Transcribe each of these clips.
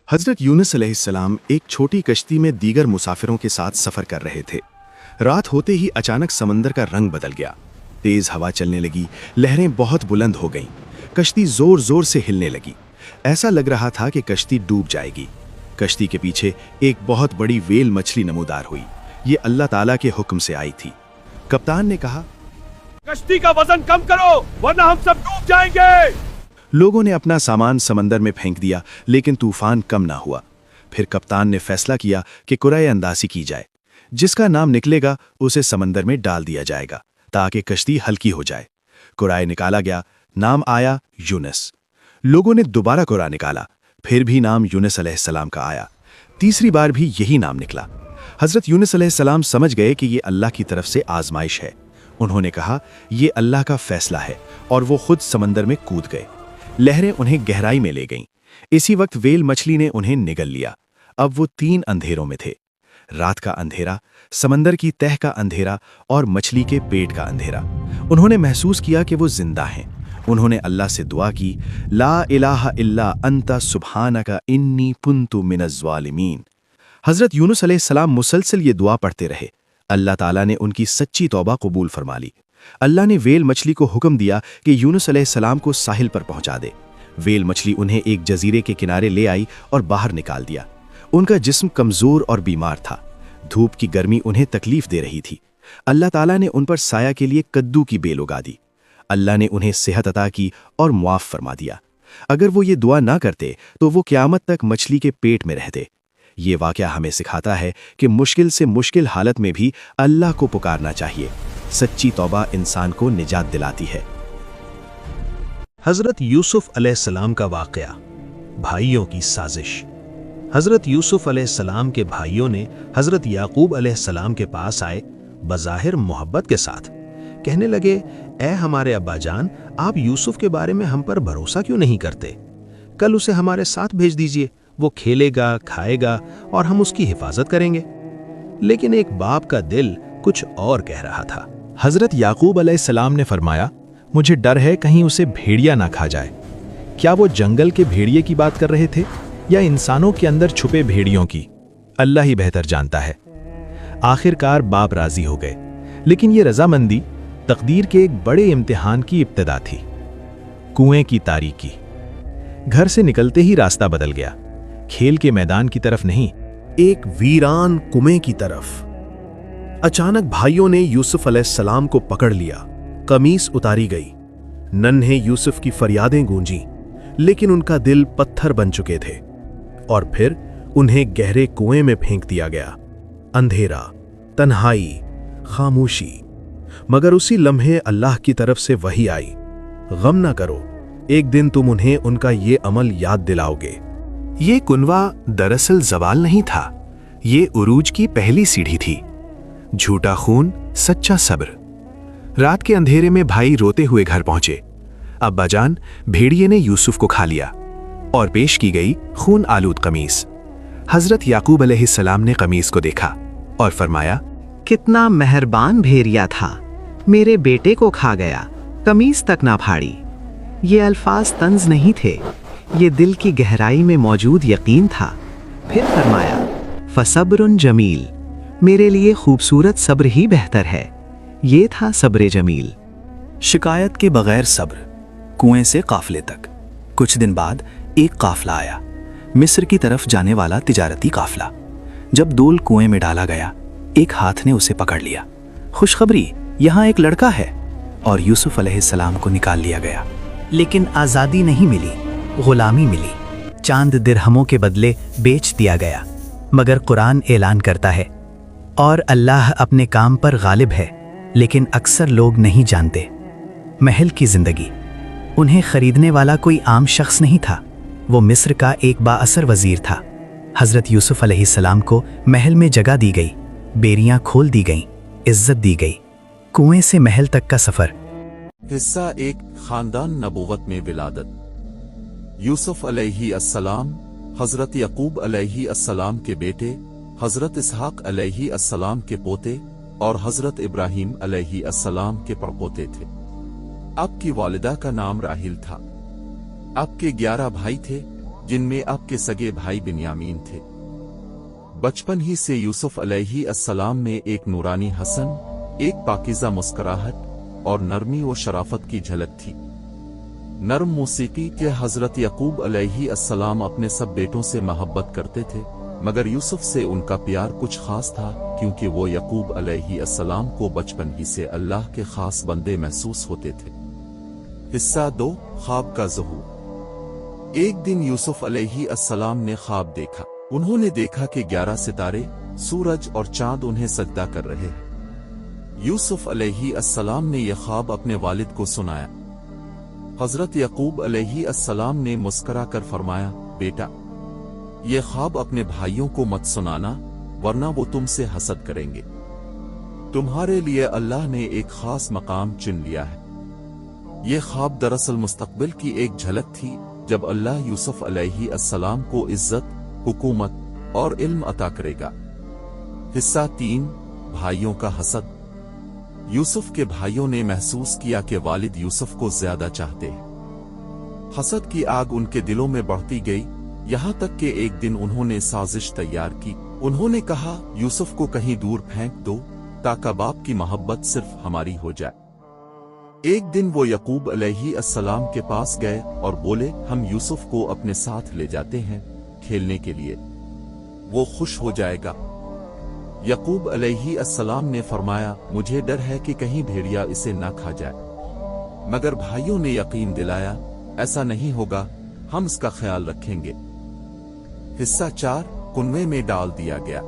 हजरत यूनुस अलैहिस्सलाम एक छोटी कश्ती में दीगर मुसाफिरों के साथ सफर कर रहे थे। रात होते ही अचानक समंदर का रंग बदल गया। तेज हवा चलने लगी, लहरें बहुत बुलंद हो गईं, कश्ती जोर जोर से हिलने लगी। ऐसा लग रहा था कि कश्ती डूब जाएगी। कश्ती के पीछे एक बहुत बड़ी वेल मछली नमूदार हुई। ये अल्लाह ताला के हुक्म से आई थी। कप्तान ने कहा, कश्ती का वजन कम करो वरना हम सब डूब जाएंगे। लोगों ने अपना सामान समंदर में फेंक दिया, लेकिन तूफान कम ना हुआ। फिर कप्तान ने फैसला किया कि कुराए अंदाज़ी की जाए। जिसका नाम निकलेगा उसे समंदर में डाल दिया जाएगा ताकि कश्ती हल्की हो जाए। कुराए निकाला गया, नाम आया यूनुस। लोगों ने दोबारा कुराए निकाला, फिर भी नाम यूनुस अलैहिस्सलाम का आया। तीसरी बार भी यही नाम निकला। हजरत यूनुस अलैहिस्सलाम समझ गए कि ये अल्लाह की तरफ से आजमाइश है। उन्होंने कहा, ये अल्लाह का फैसला है, और वो खुद समंदर में कूद गए। लहरें उन्हें गहराई में ले गईं। इसी वक्त वेल मछली ने उन्हें निगल लिया। अब वो 3 अंधेरों में थे, रात का अंधेरा, समंदर की तह का अंधेरा और मछली के पेट का अंधेरा। उन्होंने महसूस किया कि वो जिंदा हैं। उन्होंने अल्लाह से दुआ की, ला इलाहा इल्ला अंता सुब्हानका इन्नी कुन्तु मिनज़ ज़ालिमीन। हजरत यूनुस अलैहिस्सलाम मुसलसल ये दुआ पढ़ते रहे। अल्लाह ताला ने उनकी सच्ची तौबा कबूल फरमा ली। अल्लाह ने वेल मछली को हुक्म दिया कि यूनुस अलैहिस्सलाम को साहिल पर पहुंचा दे। वेल मछली उन्हें एक जजीरे के किनारे ले आई और बाहर निकाल दिया। उनका जिस्म कमजोर और बीमार था। धूप की गर्मी उन्हें तकलीफ दे रही थी। अल्लाह ताला ने उन पर साया के लिए कद्दू की बेल उगा दी। अल्लाह ने उन्हें सेहत अता की और मुआफ फरमा दिया। अगर वो ये दुआ ना करते तो वो क़यामत तक मछली के पेट में रहते। ये वाक़या हमें सिखाता है कि मुश्किल से मुश्किल हालत में भी अल्लाह को पुकारना चाहिए। सच्ची तौबा इंसान को निजात दिलाती है। हजरत यूसुफ अलैहिस्सलाम का वाक़या, भाइयों की साजिश। हजरत यूसुफ अलैहिस्सलाम के भाइयों ने हजरत याकूब अलैहिस्सलाम के पास आए, बज़ाहिर मोहब्बत के साथ। कहने लगे, ए हमारे अब्बा जान, आप यूसुफ के बारे में हम पर भरोसा क्यों नहीं करते? कल उसे हमारे साथ भेज दीजिए, वो खेलेगा, खाएगा और हम उसकी हिफाजत करेंगे। लेकिन एक बाप का दिल कुछ और कह रहा था। हजरत याकूब अलैहिस्सलाम ने फरमाया, मुझे डर है कहीं उसे भेड़िया ना खा जाए। क्या वो जंगल के भेड़िए की बात कर रहे थे या इंसानों के अंदर छुपे भेड़ियों की? अल्लाह ही बेहतर जानता है। आखिरकार बाप राजी हो गए, लेकिन ये रजामंदी तकदीर के एक बड़े इम्तिहान की इब्तिदा थी। कुएं की तारीकी। घर से निकलते ही रास्ता बदल गया। खेल के मैदान की तरफ नहीं, एक वीरान कुएं की तरफ। अचानक भाइयों ने यूसुफ अलैहिस्सलाम को पकड़ लिया। कमीज उतारी गई। नन्हे यूसुफ की फरियादें गूंजी, लेकिन उनका दिल पत्थर बन चुके थे। और फिर उन्हें गहरे कुएं में फेंक दिया गया। अंधेरा, तन्हाई, खामोशी। मगर उसी लम्हे अल्लाह की तरफ से वही आई, गम ना करो, एक दिन तुम उन्हें उनका ये अमल याद दिलाओगे। ये कुनवा दरअसल जवाल नहीं था, ये उरूज की पहली सीढ़ी थी। झूठा खून, सच्चा सब्र। रात के अंधेरे में भाई रोते हुए घर पहुंचे। अब्बाजान, भेड़िए ने यूसुफ को खा लिया, और पेश की गई खून आलूद कमीज। हजरत याकूब अलैहिस्सलाम ने कमीज को देखा और फरमाया, कितना मेहरबान भेड़िया था, मेरे बेटे को खा गया, कमीज तक ना फाड़ी। ये अल्फाज तंज नहीं थे, ये दिल की गहराई में मौजूद यकीन था। फिर फरमाया, फसब्रुन जमील, मेरे लिए खूबसूरत सब्र ही बेहतर है। ये था सब्र जमील। शिकायत के बगैर सब्र। कुएं से काफले तक। कुछ दिन बाद एक काफला आया, मिस्र की तरफ जाने वाला तिजारती काफला। जब दोल कुएं में डाला गया, एक हाथ ने उसे पकड़ लिया। खुशखबरी, यहाँ एक लड़का है। और यूसुफ अलैहिस्सलाम को निकाल लिया गया। लेकिन आज़ादी नहीं मिली, गुलामी मिली। चांद दिरहमों के बदले बेच दिया गया। मगर कुरान ऐलान करता है, और अल्लाह अपने काम पर गालिब है, लेकिन अक्सर लोग नहीं जानते। महल की जिंदगी। उन्हें खरीदने वाला कोई आम शख्स नहीं था, वो मिस्र का एक बाअसर वजीर था। हजरत यूसुफ अलैहिस्सलाम को महल में जगह दी गई, बेरियां खोल दी गईं, इज्जत दी गई। कुएं से महल तक का सफर। हिस्सा एक, खानदान नबूवत में विलादत। यूसुफ अलैहिस्सलाम हजरत याकूब अलैहिस्सलाम के बेटे, हजरत इसहाक अलैहिस्सलाम के पोते और हजरत इब्राहीम अलैहिस्सलाम के परपोते थे। आपकी वालिदा का नाम राहिल था। आपके 11 भाई थे, जिनमें आपके सगे भाई बिन्यामीन थे। बचपन ही से यूसुफ अलैहि अस्सलाम में एक नूरानी हसन, एक पाकीज़ा मुस्कुराहट और नरमी व शराफत की झलक थी। नरम मौसीकी के हजरत यकूब अलैहि अस्सलाम अपने सब बेटों से मोहब्बत करते थे, मगर यूसुफ से उनका प्यार कुछ खास था, क्योंकि वो यकूब अलैहि अस्सलाम को बचपन ही से अल्लाह के खास बंदे महसूस होते थे। हिस्सा 2, ख्वाब का ज़हूर। एक दिन यूसुफ अलैहि अस्सलाम ने ख्वाब देखा। उन्होंने देखा कि 11 सितारे, सूरज और चांद उन्हें सजदा कर रहे हैं। यूसुफ अलैहि अस्सलाम ने यह ख्वाब अपने वालिद को सुनाया। हजरत यकूब अलैहि अस्सलाम ने मुस्करा कर फरमाया, बेटा, ये ख्वाब अपने भाइयों को मत सुनाना, वरना वो तुमसे हसद करेंगे। तुम्हारे लिए अल्लाह ने एक खास मकाम चुन लिया है। ये ख्वाब दरअसल मुस्तकबिल की एक झलक थी, जब अल्लाह यूसुफ अलैहि अस्सलाम को इज्जत, हुकूमत और इल्म अता करेगा। हिस्सा 3, भाइयों का हसद। यूसुफ के भाइयों ने महसूस किया कि वालिद यूसुफ को ज्यादा चाहते हैं। हसद की आग उनके दिलों में बढ़ती गई, यहाँ तक कि एक दिन उन्होंने साजिश तैयार की। उन्होंने कहा, यूसुफ को कहीं दूर फेंक दो, ताकि बाप की मोहब्बत सिर्फ हमारी हो जाए। एक दिन वो यकूब अलैहि अस्सलाम के पास गए और बोले, हम यूसुफ को अपने साथ ले जाते हैं खेलने के लिए, वो खुश हो जाएगा। यकूब अलैहि अस्सलाम ने फरमाया, मुझे डर है कि कहीं भेड़िया इसे ना खा जाए। मगर भाइयों ने यकीन दिलाया, ऐसा नहीं होगा, हम इसका ख्याल रखेंगे। हिस्सा 4, कुनवे में डाल दिया गया।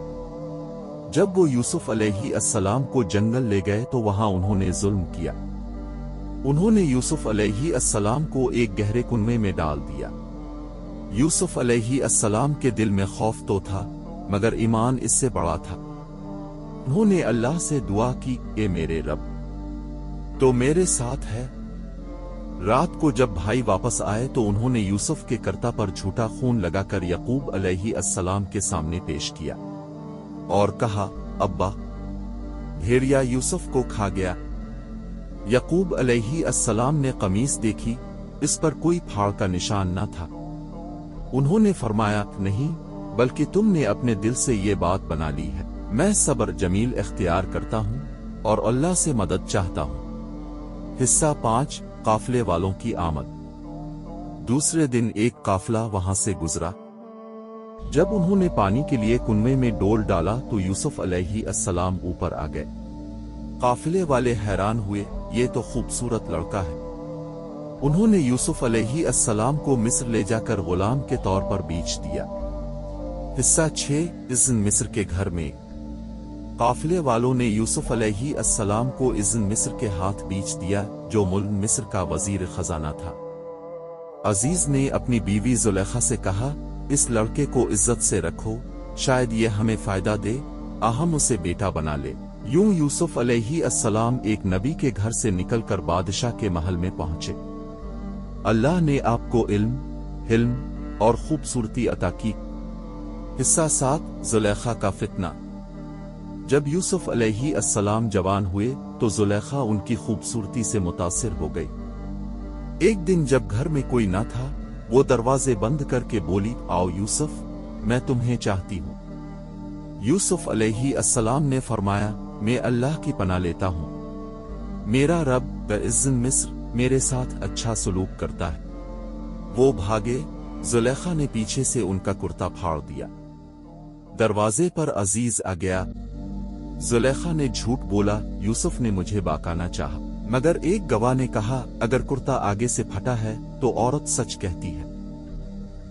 जब वो यूसुफ अलैहि अस्सलाम को जंगल ले गए तो वहां उन्होंने जुल्म किया। उन्होंने यूसुफ अलैहि अस्सलाम को एक गहरे कुनवे में डाल दिया। यूसुफ अलैहि अस्सलाम के दिल में खौफ तो था, मगर ईमान इससे बड़ा था। उन्होंने अल्लाह से दुआ की, ए मेरे रब, तो मेरे साथ है। रात को जब भाई वापस आए तो उन्होंने यूसुफ के कर्ता पर झूठा खून लगाकर यकूब अलैहि अस्सलाम के सामने पेश किया और कहा, अब्बा, भेड़िया यूसुफ को खा गया। यकूब अलैहि अस्सलाम ने कमीज देखी, इस पर कोई फाड़ का निशान न था। उन्होंने फरमाया, नहीं, बल्कि तुमने अपने दिल से ये बात बना ली है। मैं सब्र जमील इख्तियार करता हूँ और अल्लाह से मदद चाहता हूँ। हिस्सा 5, काफले वालों की आमद। दूसरे दिन एक काफला वहां से गुजरा। जब उन्होंने पानी के लिए कुनवे में डोल डाला तो यूसुफ अलैहि अस्सलाम ऊपर आ गए। काफिले वाले हैरान हुए, ये तो खूबसूरत लड़का है। उन्होंने यूसुफ अलैहि अस्सलाम को मिस्र ले जाकर गुलाम के तौर पर बेच दिया। हिस्सा 6, इज़्न मिस्र के घर में। काफिले वालों ने यूसुफ अलैहि अस्सलाम को इज़्न मिस्र के हाथ बेच दिया, जो मुल्क मिस्र का वजीर खजाना था। अजीज ने अपनी बीवी जुलेखा से कहा, इस लड़के को इज्जत से रखो, शायद ये हमें फायदा दे, हम उसे बेटा बना ले। यूं यूसुफ अलैहि अस्सलाम एक नबी के घर से निकलकर बादशाह के महल में पहुंचे। अल्लाह ने आपको इल्म, हिल्म और खूबसूरती अता की। हिस्सा 7, जुलेखा का फितना। जब यूसुफ अलैहि अस्सलाम जवान हुए तो जुलेखा उनकी खूबसूरती से मुतासिर हो गई। एक दिन जब घर में कोई न था, वो दरवाजे बंद करके बोली, आओ यूसुफ, मैं तुम्हें चाहती हूँ। यूसुफ अलैहि अस्सलाम ने फरमाया, मैं अल्लाह की पनाह लेता हूँ। मेरा रब ब-इज़्न मिस्र मेरे साथ अच्छा सलूक करता है। वो भागे। जुलेखा ने पीछे से उनका कुर्ता फाड़ दिया। दरवाजे पर अजीज आ गया। जुलेखा ने झूठ बोला, यूसुफ ने मुझे बहकाना चाहा, मगर एक गवाह ने कहा, अगर कुर्ता आगे से फटा है तो औरत सच कहती है,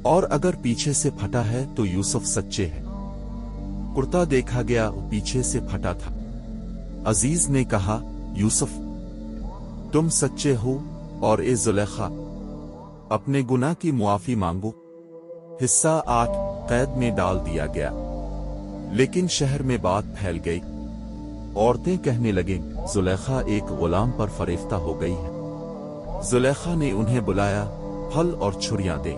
और अगर पीछे से फटा है तो यूसुफ सच्चे हैं। कुर्ता देखा गया, पीछे से फटा था। अजीज ने कहा, यूसुफ, तुम सच्चे हो, और ए जुलेखा, अपने गुनाह की मुआफी मांगो। हिस्सा 8, कैद में डाल दिया गया। लेकिन शहर में बात फैल गई। औरतें कहने लगीं, जुलेखा एक गुलाम पर फरेफ्ता हो गई है। जुलेखा ने उन्हें बुलाया, फल और छुरियां दे।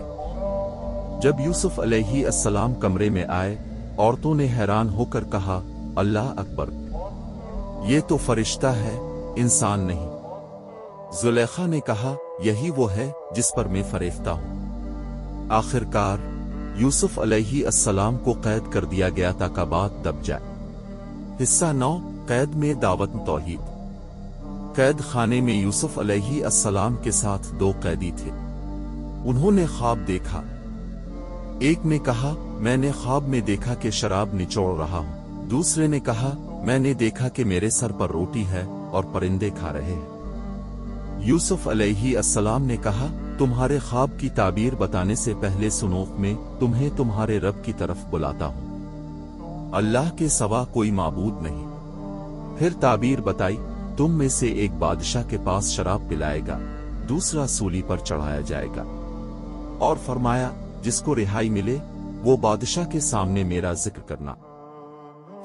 जब यूसुफ अलैहि अस्सलाम कमरे में आए, औरतों ने हैरान होकर कहा, अल्लाह अकबर, ये तो फरिश्ता है, इंसान नहीं। जुलेखा ने कहा, यही वो है जिस पर मैं फरेफ्ता हूं। आखिरकार यूसुफ अलैहिस्सलाम को कैद कर दिया गया ताकि बात दब जाए। हिस्सा 9, कैद में दावत तौहीद। कैद खाने में यूसुफ अलैहिस्सलाम के साथ 2 कैदी थे। उन्होंने ख्वाब देखा। एक ने कहा, मैंने ख्वाब में देखा कि शराब निचोड़ रहा हूं। दूसरे ने कहा, मैंने देखा कि मेरे सर पर रोटी है और परिंदे खा रहे हैं। यूसुफ अलैहिस्सलाम ने कहा, तुम्हारे ख्वाब की ताबीर बताने से पहले सुनो, मैं तुम्हें तुम्हारे रब की तरफ बुलाता हूं। अल्लाह के सिवा कोई माबूद नहीं। फिर ताबीर बताई, तुम में से एक बादशाह के पास शराब पिलाएगा, दूसरा सूली पर चढ़ाया जाएगा। और फरमाया, जिसको रिहाई मिले वो बादशाह के सामने मेरा जिक्र करना।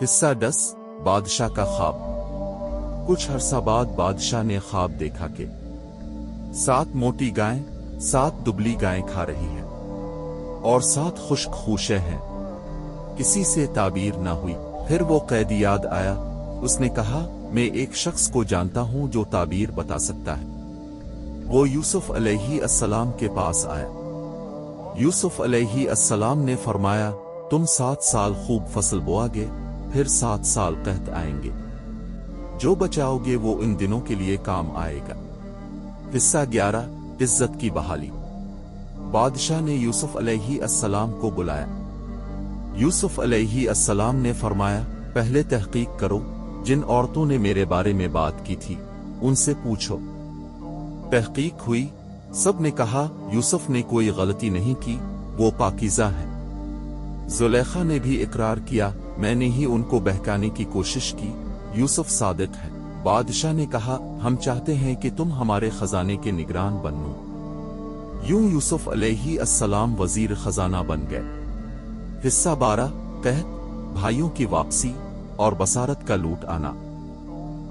हिस्सा 10, बादशाह का ख्वाब। कुछ अरसा बाद बादशाह ने ख्वाब देखा कि 7 मोटी गायें 7 दुबली गायें खा रही हैं और 7 खुश्क खूशे हैं। किसी से ताबीर न हुई। फिर वो कैदी याद आया। उसने कहा, मैं एक शख्स को जानता हूं जो ताबीर बता सकता है। वो यूसुफ अलैहिस्सलाम के पास आया। यूसुफ अलैहिस्सलाम ने फरमाया, तुम 7 साल खूब फसल बोआगे, फिर 7 साल कहत आएंगे। जो बचाओगे वो इन दिनों के लिए काम आएगा। हिस्सा 11, इज्जत की बहाली। बादशाह ने यूसुफ अलैहिस्सलाम को बुलाया। यूसुफ अलैहिस्सलाम ने फरमाया, पहले तहकीक करो, जिन औरतों ने मेरे बारे में बात की थी उनसे पूछो। तहकीक हुई। सब ने कहा, यूसुफ ने कोई गलती नहीं की, वो पाकीज़ा है। जुलेखा ने भी इकरार किया, मैंने ही उनको बहकाने की कोशिश की, यूसुफ सादिक है। बादशाह ने कहा, हम चाहते हैं कि तुम हमारे खजाने के निगरान बनो। यूं यूसुफ अलैहिस्सलाम वजीर खजाना बन गए। हिस्सा 12, कहत, भाइयों की वापसी और बसारत का लूट आना।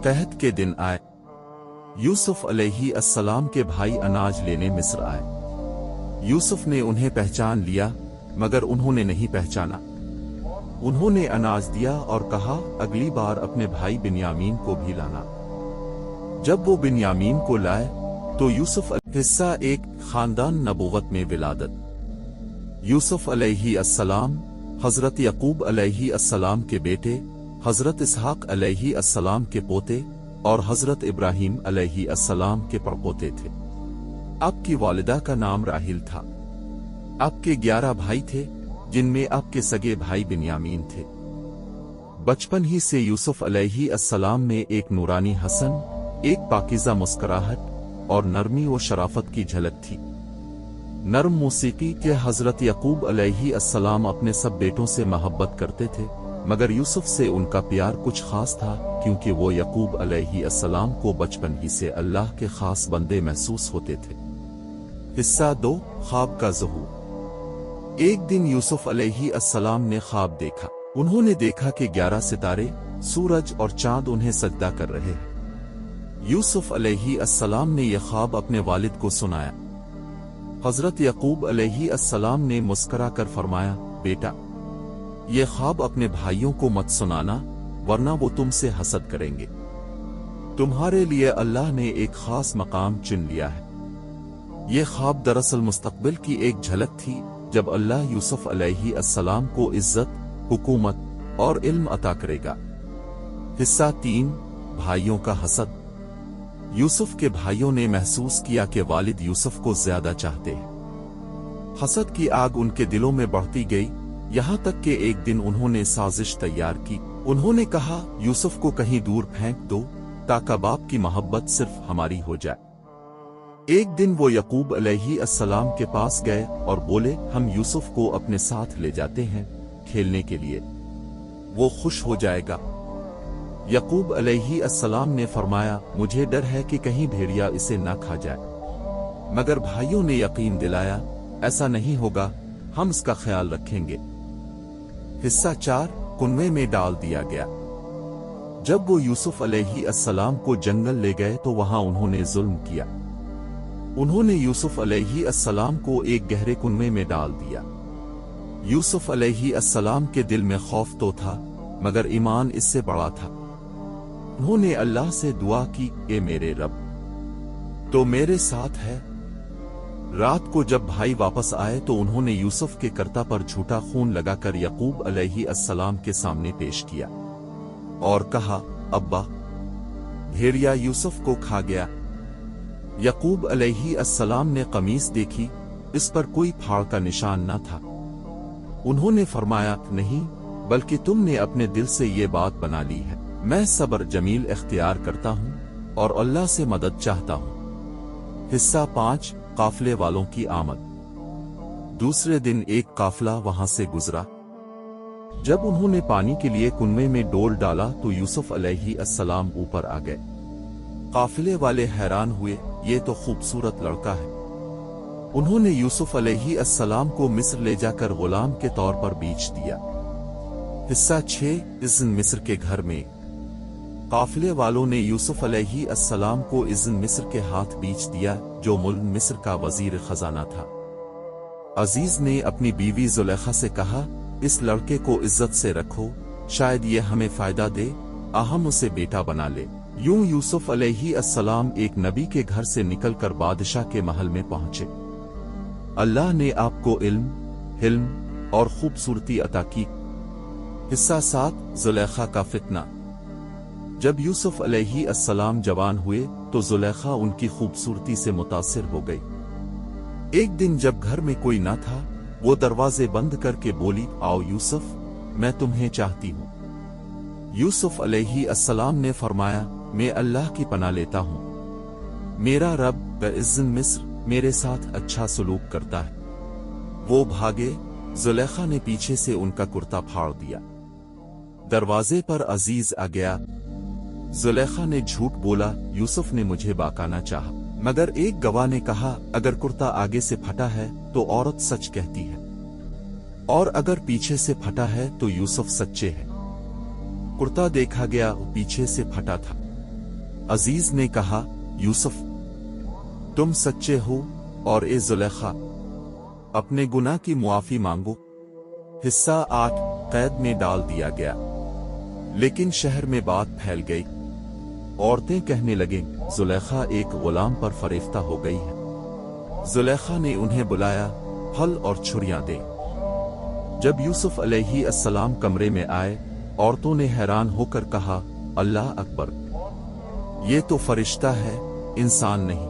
कहत के दिन आए। यूसुफ अलैहिस्सलाम के भाई अनाज लेने मिस्र आए। यूसुफ ने उन्हें पहचान लिया, मगर उन्होंने नहीं पहचाना। उन्होंने अनाज दिया और कहा, अगली बार अपने भाई बिन्यामीन को भी लाना। जब वो बिन्यामीन को लाए तो यूसुफ। हिस्सा 1, खानदान नबूवत में विलादत। यूसुफ अलैहिस्सलाम हजरत यकूब अलैहिस्सलाम के बेटे, हजरत इसहाक अलैहिस्सलाम के पोते और हजरत इब्राहीम अलैहिस्सलाम के परपोते थे। आपकी वालिदा का नाम राहिल था। आपके 11 भाई थे, जिनमें आपके सगे भाई बिन्यामीन थे। बचपन ही से यूसुफ अलैहिस्सलाम में एक नूरानी हसन, एक पाकीज़ा मुस्कुराहट और नरमी व शराफत की झलक थी। नरम मौसीकी के हजरत यकूब अलैहिस्सलाम अपने सब बेटों से मोहब्बत करते थे, मगर यूसुफ से उनका प्यार कुछ खास था, क्योंकि वो यकूब अलैहिस्सलाम को बचपन ही से अल्लाह के खास बंदे महसूस होते थे। हिस्सा 2, ख्वाब का ज़हूर। एक दिन यूसुफ अलैहिस्सलाम ने ख्वाब देखा। उन्होंने देखा कि 11 सितारे, सूरज और चांद उन्हें सजदा कर रहे हैं। यूसुफ अलैहिस्सलाम ने यह ख्वाब अपने वालिद को सुनाया। हजरत यकूब अलैहिस्सलाम ने मुस्करा कर फरमाया, बेटा, ये ख्वाब अपने भाइयों को मत सुनाना, वरना वो तुमसे हसद करेंगे। तुम्हारे लिए अल्लाह ने एक खास मकाम चुन लिया है। ये ख्वाब दरअसल मुस्तकबिल की एक झलक थी, जब अल्लाह यूसुफ अलैहिस्सलाम को इज्जत, हुकूमत और इल्म अता करेगा। हिस्सा 3, भाइयों का हसद। यूसुफ के भाइयों ने महसूस किया कि वालिद यूसुफ को ज्यादा चाहते हैं। हसद की आग उनके दिलों में बढ़ती गई, यहाँ तक कि एक दिन उन्होंने साजिश तैयार की। उन्होंने कहा, यूसुफ को कहीं दूर फेंक दो ताकि बाप की मोहब्बत सिर्फ हमारी हो जाए। एक दिन वो यकूब अलैहिस्सलाम के पास गए और बोले, हम यूसुफ को अपने साथ ले जाते हैं खेलने के लिए, वो खुश हो जाएगा। यकूब अलैहिस्सलाम ने फरमाया, मुझे डर है कि कहीं भेड़िया इसे न खा जाए। मगर भाइयों ने यकीन दिलाया, ऐसा नहीं होगा, हम इसका ख्याल रखेंगे। हिस्सा 4, कुनवे में डाल दिया गया। जब वो यूसुफ अलैहिस्सलाम को जंगल ले गए तो वहां उन्होंने जुल्म किया। उन्होंने यूसुफ अलैहिस्सलाम को एक गहरे कुनवे में डाल दिया। यूसुफ अलैहिस्सलाम के दिल में खौफ तो था, मगर ईमान इससे बड़ा था। उन्होंने अल्लाह से दुआ की, ए मेरे रब, तो मेरे साथ है। रात को जब भाई वापस आए तो उन्होंने यूसुफ के कर्ता पर झूठा खून लगाकर यकूब अलैहिस्सलाम के सामने पेश किया और कहा, अब्बा, भेड़िया यूसुफ को खा गया। यकूब अलैहिस्सलाम ने कमीज देखी, इस पर कोई फाड़ का निशान न था। उन्होंने फरमाया, नहीं, बल्कि तुमने अपने दिल से ये बात बना ली है। मैं सब्र जमील इख्तियार करता हूँ और अल्लाह से मदद चाहता हूँ। हिस्सा 5, काफले वालों की आमद। दूसरे दिन एक काफला वहां से गुजरा। जब उन्होंने पानी के लिए कुएं में डोल डाला तो यूसुफ अलैहिस्सलाम ऊपर आ गए। काफिले वाले हैरान हुए, ये तो खूबसूरत लड़का है। उन्होंने यूसुफ अलैहिस्सलाम को मिस्र ले जाकर गुलाम के तौर पर बेच दिया। हिस्सा 6, इज़्न मिस्र के घर में। काफिले वालों ने यूसुफ अलैहिस्सलाम को इज़्न मिस्र के हाथ बेच दिया, जो मुल्क मिस्र का वजीर खजाना था। अजीज ने अपनी बीवी जुलेखा से कहा, इस लड़के को इज्जत से रखो, शायद ये हमें फायदा दे, हम उसे बेटा बना ले। यूं यूसुफ अलैहिस्सलाम एक नबी के घर से निकलकर बादशाह के महल में पहुंचे। अल्लाह ने आपको इल्म, हिल्म और खूबसूरती अता की। हिस्सा 7, जुलेखा का फितना। जब यूसुफ अलैहिस्सलाम जवान हुए तो जुलेखा उनकी खूबसूरती से मुतासिर हो गई। एक दिन जब घर में कोई न था, वो दरवाजे बंद करके बोली, आओ यूसुफ, मैं तुम्हें चाहती हूँ। यूसुफ अलैहिस्सलाम ने फरमाया, मैं अल्लाह की पनाह लेता हूँ। मेरा रब ब-इज़्न मिस्र मेरे साथ अच्छा सलूक करता है। वो भागे। जुलेखा ने पीछे से उनका कुर्ता फाड़ दिया। दरवाजे पर अजीज आ गया। जुलेखा ने झूठ बोला, यूसुफ ने मुझे बाकाना चाहा, मगर एक गवाह ने कहा, अगर कुर्ता आगे से फटा है तो औरत सच कहती है, और अगर पीछे से फटा है तो यूसुफ सच्चे हैं। कुर्ता देखा गया, पीछे से फटा था। अजीज ने कहा, यूसुफ, तुम सच्चे हो, और ए जुलेखा, अपने गुनाह की मुआफी मांगो। हिस्सा 8, कैद में डाल दिया गया। लेकिन शहर में बात फैल गई। औरतें कहने लगीं, जुलेखा एक गुलाम पर फरेफ्ता हो गई है। जुलेखा ने उन्हें बुलाया, फल और छुरियां दे। जब यूसुफ अलैहिस्सलाम कमरे में आए, औरतों ने हैरान होकर कहा, अल्लाह अकबर, ये तो फरिश्ता है, इंसान नहीं।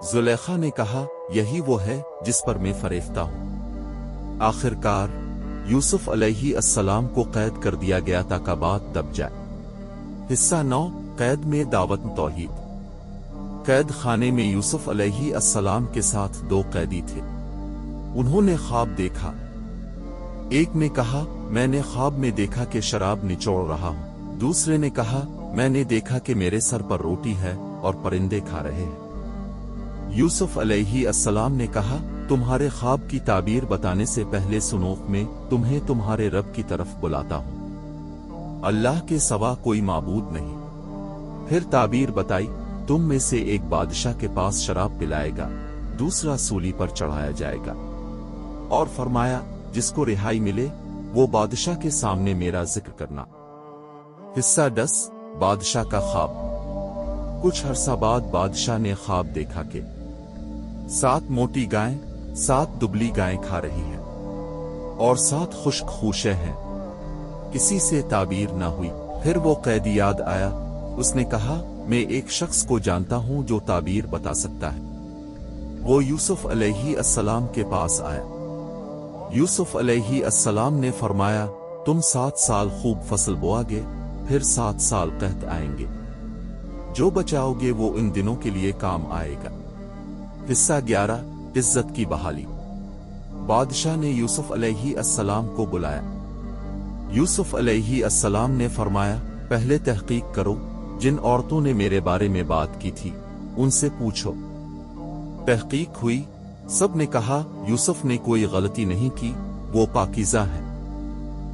जुलेखा ने कहा, यही वो है जिस पर मैं फरेफ्ता हूं। आखिरकार यूसुफ अलैहिस्सलाम को कैद कर दिया गया ताकि बात दब जाए। हिस्सा 9, कैद में दावत तौहीद। कैद खाने में यूसुफ अलैहिस्सलाम के साथ 2 कैदी थे। उन्होंने ख्वाब देखा। एक ने कहा, मैंने ख्वाब में देखा कि शराब निचोड़ रहा हूं। दूसरे ने कहा, मैंने देखा कि मेरे सर पर रोटी है और परिंदे खा रहे हैं। यूसुफ अलैहिस्सलाम ने कहा, तुम्हारे ख्वाब की ताबीर बताने से पहले सुनो, मैं तुम्हें तुम्हारे रब की तरफ बुलाता हूं। अल्लाह के सिवा कोई माबूद नहीं। फिर ताबीर बताई, तुम में से एक बादशाह के पास शराब पिलाएगा, दूसरा सूली पर चढ़ाया जाएगा। और फरमाया, जिसको रिहाई मिले वो बादशाह के सामने मेरा जिक्र करना। हिस्सा 10, बादशाह का ख्वाब। कुछ अरसा बाद बादशाह ने ख्वाब देखा कि 7 मोटी गायें 7 दुबली गायें खा रही हैं और 7 खुश्क खूशे हैं। किसी से ताबीर ना हुई। फिर वो कैदी याद आया। उसने कहा, मैं एक शख्स को जानता हूं जो ताबीर बता सकता है। वो यूसुफ अलैहिस्सलाम के पास आया। यूसुफ अलैहिस्सलाम ने फरमाया, तुम 7 साल खूब फसल बोआगे, फिर 7 साल कहत आएंगे। जो बचाओगे वो इन दिनों के लिए काम आएगा। हिस्सा 11, इज्जत की बहाली। बादशाह ने यूसुफ अलैहिस्सलाम को बुलाया। यूसुफ अलैहिस्सलाम ने फरमाया, पहले तहकीक करो, जिन औरतों ने मेरे बारे में बात की थी उनसे पूछो। तहकीक हुई। सब ने कहा, यूसुफ ने कोई गलती नहीं की, वो पाकीज़ा है।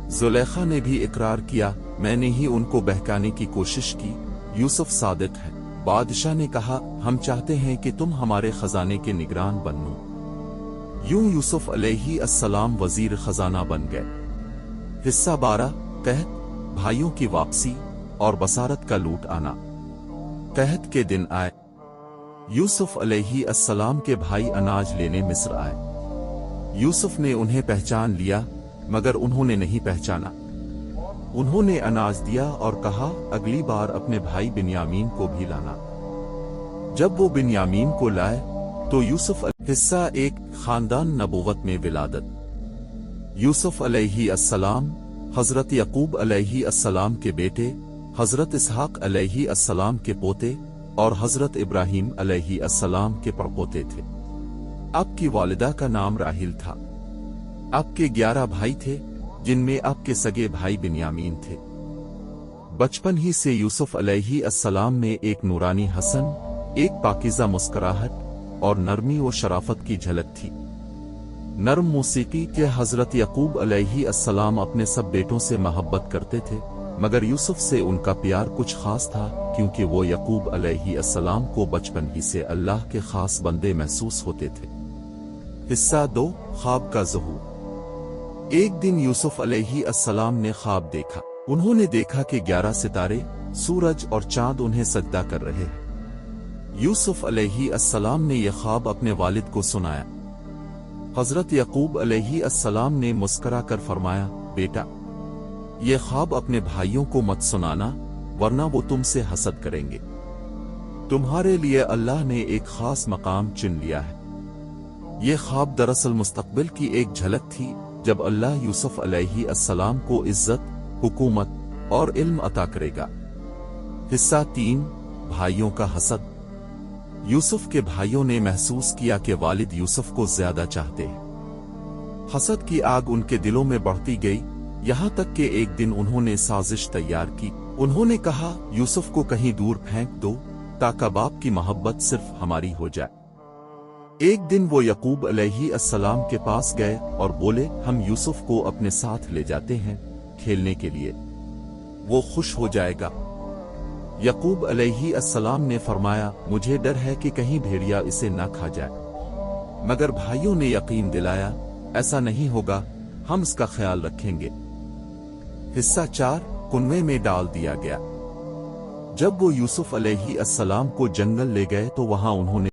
जुलेखा ने भी इकरार किया, मैंने ही उनको बहकाने की कोशिश की, यूसुफ सादिक है। बादशाह ने कहा, हम चाहते हैं कि तुम हमारे खजाने के निगरान बनो। यूं यूसुफ अलैहिस्सलाम वजीर खजाना बन गए। हिस्सा 12, कहत, भाइयों की वापसी और बसारत का लूट आना। कहत के दिन आए। यूसुफ अलैहिस्सलाम के भाई अनाज लेने मिस्र आए। यूसुफ ने उन्हें पहचान लिया, मगर उन्होंने नहीं पहचाना। उन्होंने अनाज दिया और कहा, अगली बार अपने भाई बिन्यामीन को भी लाना। जब वो बिन्यामीन को लाए तो यूसुफ हिस्सा एक खानदान नबूवत में विलादत। यूसुफ अलैहिस्सलाम हजरत यकूब अलैहिस्सलाम के बेटे, हजरत इसहाक अलैहिस्सलाम के पोते और हजरत इब्राहीम अलैहिस्सलाम के परपोते थे। आपकी वालिदा का नाम राहिल था। आपके 11 भाई थे, जिनमें आपके सगे भाई बिन्यामीन थे। बचपन ही से यूसुफ अलैहिस्सलाम में एक नूरानी हसन, एक पाकीज़ा मुस्कुराहट और नरमी व शराफत की झलक थी। नरम मौसीकी के हजरत यकूब अलैहिस्सलाम अपने सब बेटों से मोहब्बत करते थे, मगर यूसुफ से उनका प्यार कुछ खास था, क्योंकि वो यकूब अलैहिस्सलाम को बचपन ही से अल्लाह के खास बंदे महसूस होते थे। हिस्सा 2, ख्वाब का ज़हूर। एक दिन यूसुफ अलैहिस्सलाम ने ख्वाब देखा। उन्होंने देखा कि 11 सितारे, सूरज और चांद उन्हें सजदा कर रहे हैं। यूसुफ अलैहिस्सलाम ने यह ख्वाब अपने वालिद को सुनाया। हजरत यकूब अलैहिस्सलाम ने मुस्करा कर फरमाया, बेटा, ये ख्वाब अपने भाइयों को मत सुनाना, वरना वो तुमसे हसद करेंगे। तुम्हारे लिए अल्लाह ने एक खास मकाम चुन लिया है। ये ख्वाब दरअसल मुस्तकबिल की एक झलक थी, जब अल्लाह यूसुफ अलैहिस्सलाम को इज्जत, हुकूमत और इल्म अता करेगा। हिस्सा 3, भाइयों का हसद। यूसुफ के भाइयों ने महसूस किया कि वालिद यूसुफ को ज्यादा चाहते हैं। हसद की आग उनके दिलों में बढ़ती गई, यहां तक कि एक दिन उन्होंने साजिश तैयार की। उन्होंने कहा, यूसुफ को कहीं दूर फेंक दो, ताकि बाप की मोहब्बत सिर्फ हमारी हो जाए। एक दिन वो यकूब अलैहिस्सलाम के पास गए और बोले, हम यूसुफ को अपने साथ ले जाते हैं खेलने के लिए, वो खुश हो जाएगा। यकूब अलैहिस्सलाम ने फरमाया, मुझे डर है कि कहीं भेड़िया इसे न खा जाए। मगर भाइयों ने यकीन दिलाया, ऐसा नहीं होगा, हम इसका ख्याल रखेंगे। हिस्सा 4, कुनवे में डाल दिया गया। जब वो यूसुफ अलैहिस्सलाम को जंगल ले गए तो वहां उन्होंने